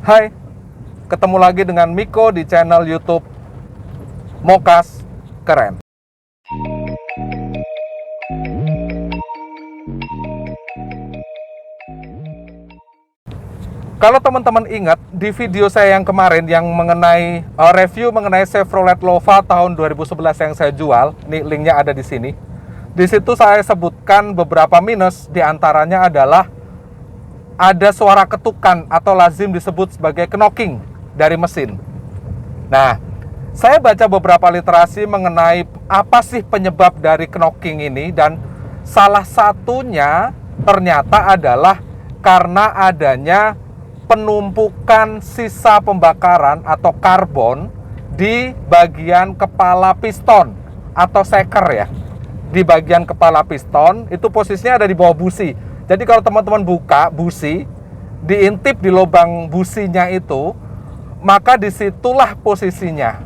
Hai, ketemu lagi dengan Miko di channel YouTube Mokas Keren. Kalau teman-teman ingat di video saya yang kemarin yang mengenai review mengenai Chevrolet Lova tahun 2011 yang saya jual, nih linknya ada di sini. Di situ saya sebutkan beberapa minus, diantaranya adalah ada suara ketukan atau lazim disebut sebagai knocking dari mesin. Nah, saya baca beberapa literasi mengenai apa sih penyebab dari knocking ini, dan salah satunya ternyata adalah karena adanya penumpukan sisa pembakaran atau karbon di bagian kepala piston atau seker ya. Di bagian kepala piston itu posisinya ada di bawah busi. Jadi kalau teman-teman buka busi, diintip di lubang businya itu, maka disitulah posisinya.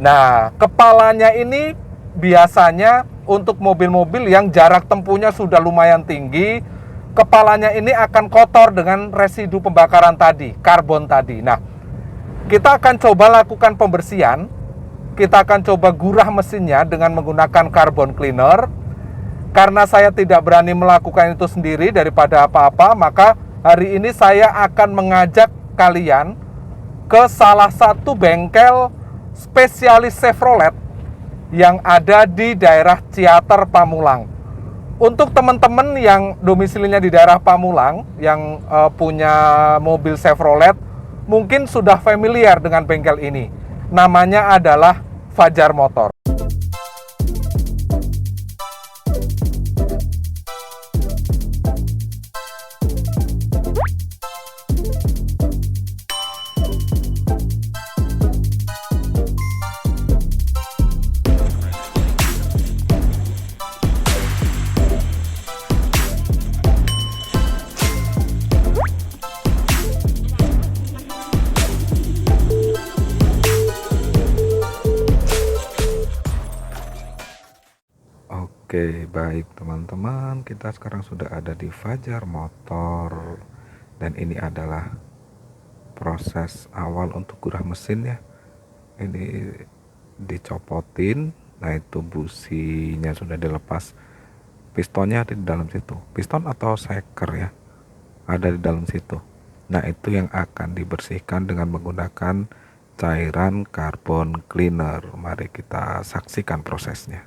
Nah, kepalanya ini biasanya untuk mobil-mobil yang jarak tempuhnya sudah lumayan tinggi, kepalanya ini akan kotor dengan residu pembakaran tadi, karbon tadi. Nah, kita akan coba lakukan pembersihan. Kita akan coba gurah mesinnya dengan menggunakan carbon cleaner. Karena saya tidak berani melakukan itu sendiri daripada apa-apa, maka hari ini saya akan mengajak kalian ke salah satu bengkel spesialis Chevrolet yang ada di daerah Ciater, Pamulang. Untuk teman-teman yang domisilinya di daerah Pamulang, yang punya mobil Chevrolet, mungkin sudah familiar dengan bengkel ini. Namanya adalah Fajar Motor. Oke, baik teman-teman, kita sekarang sudah ada di Fajar Motor, dan ini adalah proses awal untuk gurah mesin ya. Ini dicopotin, nah itu businya sudah dilepas, pistonnya ada di dalam situ, piston atau seker ya, ada di dalam situ. Nah itu yang akan dibersihkan dengan menggunakan cairan carbon cleaner. Mari kita saksikan prosesnya.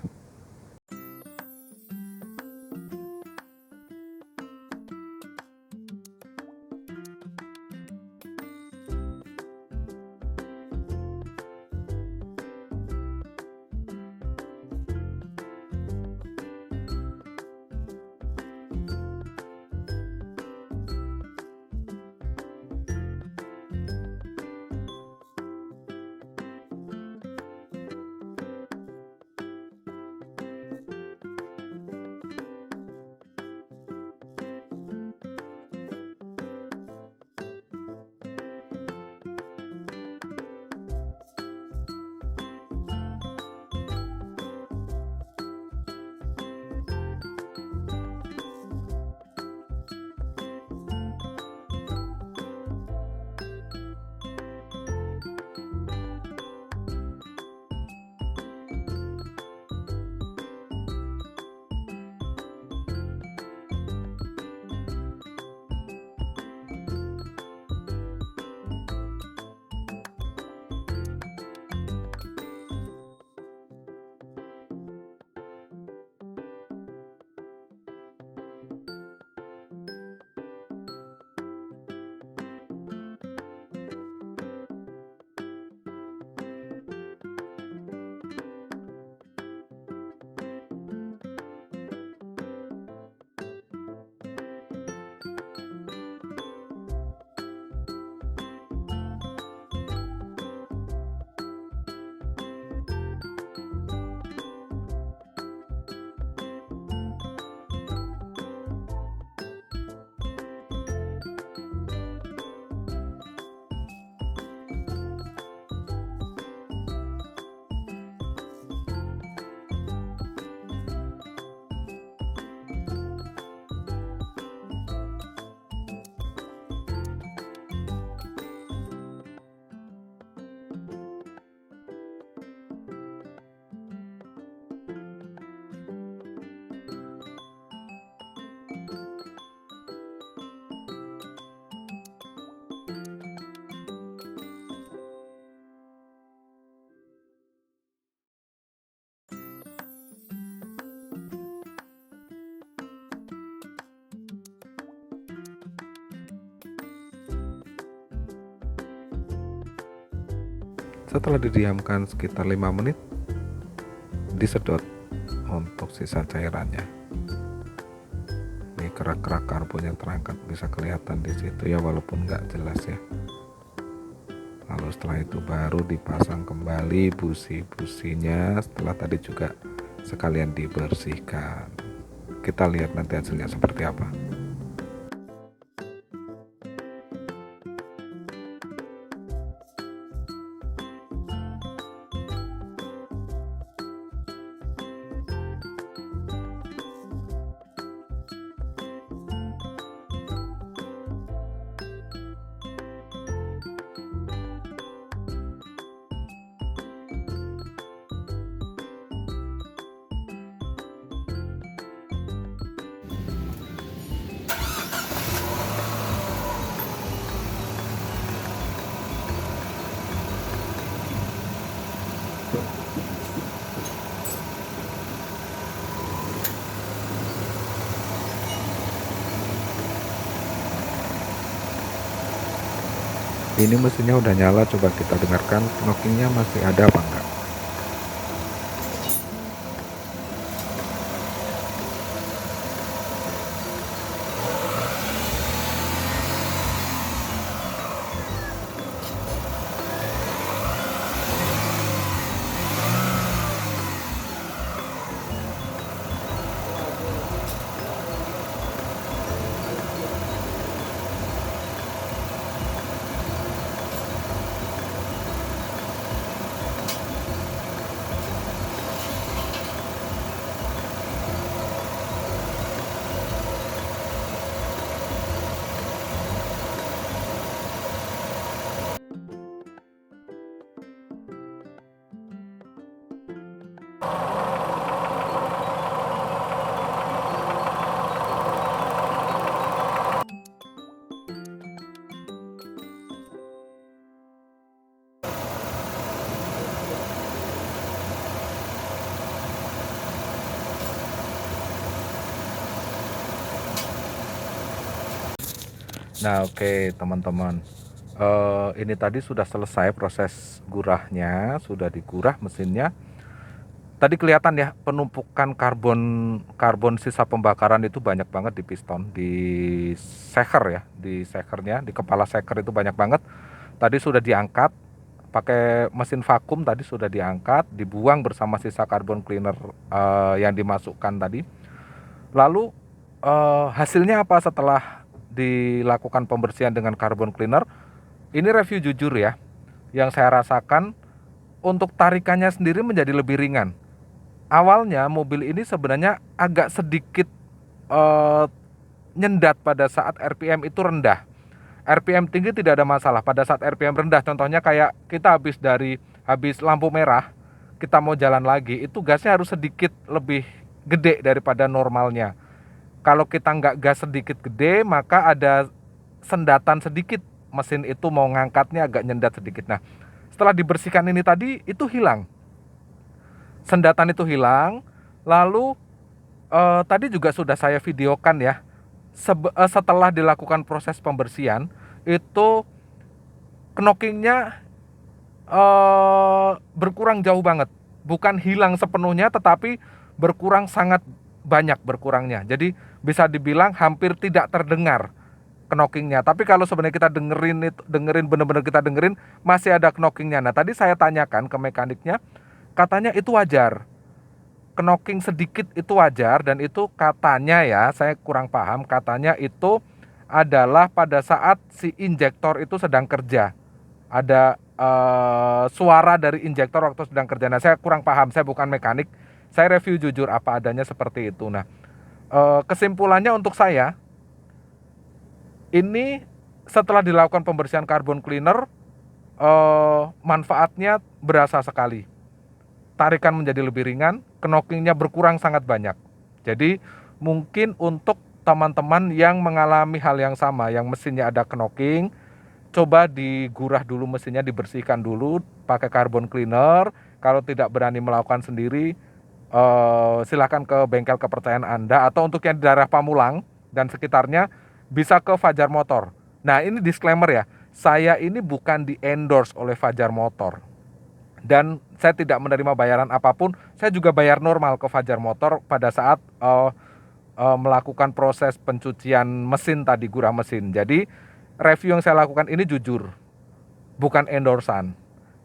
Setelah didiamkan sekitar 5 menit, disedot untuk sisa cairannya. Ini kerak-kerak karbon yang terangkat bisa kelihatan di situ ya, walaupun nggak jelas ya. Lalu setelah itu baru dipasang kembali busi-businya, setelah tadi juga sekalian dibersihkan. Kita lihat nanti hasilnya seperti apa. Ini mesinnya udah nyala, coba kita dengarkan knockingnya masih ada apa enggak. Nah, oke teman-teman, ini tadi sudah selesai proses gurahnya, sudah digurah mesinnya. Tadi kelihatan ya penumpukan karbon sisa pembakaran itu banyak banget di piston, di seker ya, di sekernya, di kepala seker itu banyak banget. Tadi sudah diangkat pakai mesin vakum, tadi sudah diangkat, dibuang bersama sisa karbon cleaner yang dimasukkan tadi. Lalu hasilnya apa setelah dilakukan pembersihan dengan carbon cleaner? Ini review jujur ya, yang saya rasakan untuk tarikannya sendiri menjadi lebih ringan. Awalnya mobil ini sebenarnya agak sedikit nyendat pada saat RPM itu rendah. RPM tinggi tidak ada masalah, pada saat RPM rendah, contohnya kayak kita habis lampu merah, kita mau jalan lagi, itu gasnya harus sedikit lebih gede daripada normalnya. Kalau kita nggak gas sedikit gede, maka ada sendatan sedikit, mesin itu mau ngangkatnya agak nyendat sedikit. Nah, setelah dibersihkan ini tadi, itu hilang. Sendatan itu hilang. Lalu tadi juga sudah saya videokan ya, setelah dilakukan proses pembersihan, itu knockingnya berkurang jauh banget. Bukan hilang sepenuhnya, tetapi berkurang sangat banyak berkurangnya. Jadi bisa dibilang hampir tidak terdengar knockingnya. Tapi kalau sebenarnya kita dengerin benar-benar kita dengerin, masih ada knockingnya. Nah, tadi saya tanyakan ke mekaniknya, katanya itu wajar. Knocking sedikit itu wajar, dan itu katanya ya, saya kurang paham, katanya itu adalah pada saat si injektor itu sedang kerja. Ada suara dari injektor waktu sedang kerja. Nah, saya kurang paham, saya bukan mekanik. Saya review jujur apa adanya seperti itu. Nah, kesimpulannya untuk saya, ini setelah dilakukan pembersihan carbon cleaner, manfaatnya berasa sekali. Tarikan menjadi lebih ringan, knockingnya berkurang sangat banyak. Jadi mungkin untuk teman-teman yang mengalami hal yang sama, yang mesinnya ada knocking, coba digurah dulu mesinnya, dibersihkan dulu pakai carbon cleaner. Kalau tidak berani melakukan sendiri, silakan ke bengkel kepercayaan Anda, atau untuk yang di daerah Pamulang dan sekitarnya bisa ke Fajar Motor. Nah, ini disclaimer ya, saya ini bukan di endorse oleh Fajar Motor. Dan saya tidak menerima bayaran apapun. Saya juga bayar normal ke Fajar Motor pada saat melakukan proses pencucian mesin tadi, gurah mesin. Jadi review yang saya lakukan ini jujur, bukan endorsan.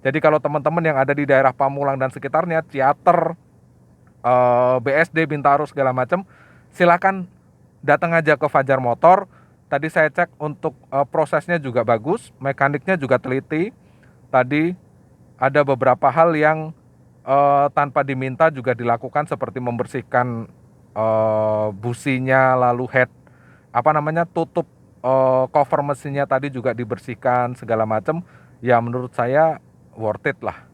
Jadi kalau teman-teman yang ada di daerah Pamulang dan sekitarnya, Ciater, BSD, Bintaro segala macam, silakan datang aja ke Fajar Motor. Tadi saya cek untuk prosesnya juga bagus, mekaniknya juga teliti. Tadi ada beberapa hal yang tanpa diminta juga dilakukan, seperti membersihkan businya, lalu tutup cover mesinnya tadi juga dibersihkan segala macam. Ya menurut saya worth it lah.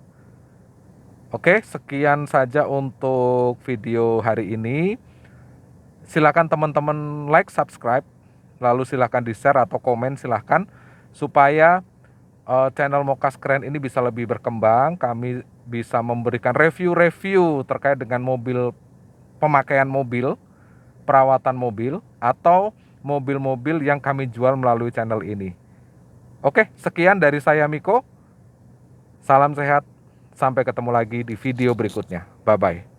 Oke, sekian saja untuk video hari ini. Silakan teman-teman like, subscribe, lalu silakan di-share atau komen silakan, supaya channel Mokas Keren ini bisa lebih berkembang. Kami bisa memberikan review-review terkait dengan mobil, pemakaian mobil, perawatan mobil, atau mobil-mobil yang kami jual melalui channel ini. Oke, sekian dari saya Miko. Salam sehat, sampai ketemu lagi di video berikutnya. Bye-bye.